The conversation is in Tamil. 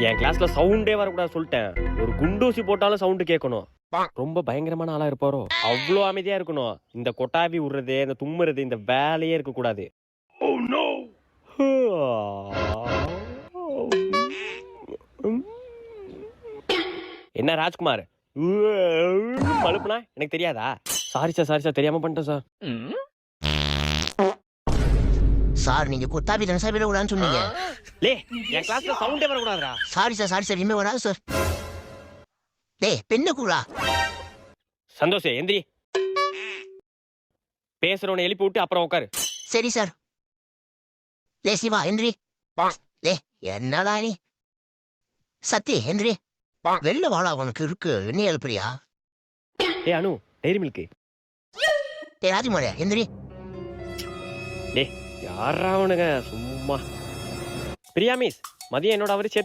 என் கிளாஸ்ல சவுண்டே வரக்கூடாது சொல்லிட்டேன். ஒரு குண்டூசி போட்டாலும் சவுண்டு கேட்கணும். ரொம்ப பயங்கரமான ஆளா இருப்பாரோ? அவ்வளோ அமைதியா இருக்கணும். இந்த கொட்டாவி விடுறது, இந்த தும்முறது, இந்த வேலையே இருக்க கூடாது. என்ன ராஜ்குமார் மழுப்புனா எனக்கு தெரியாதா? சாரி சார் தெரியாம பண்ணிட்டேன் சார். சார் நீங்க கொத்தாபி தானே சார் விடக்கூடாதுன்னு சொன்னீங்க. லே என் கிளாஸ்ல சவுண்டே வரக்கூடாதுடா. சாரி சார் இனிமே வராது சார். டேய் பெண்ணு கூடா. சந்தோஷ் எந்திரி. பேசுறவனை எழுப்பி விட்டு அப்புறம் உட்காரு. சரி சார். டே சிவா எந்திரி. டே என்னடா நீ? சத்தி எந்திரி. வெளில வாடா உனக்கு இருக்கு. என்ன எழுப்புறியா? ஏ அனு டைரி மில்க். டே ராஜ்குமார் எந்திரி. டே யாரா அவனுங்க சும்மா. பிரியா மிஸ் மதியம் என்னோட அவரு சேர்த்து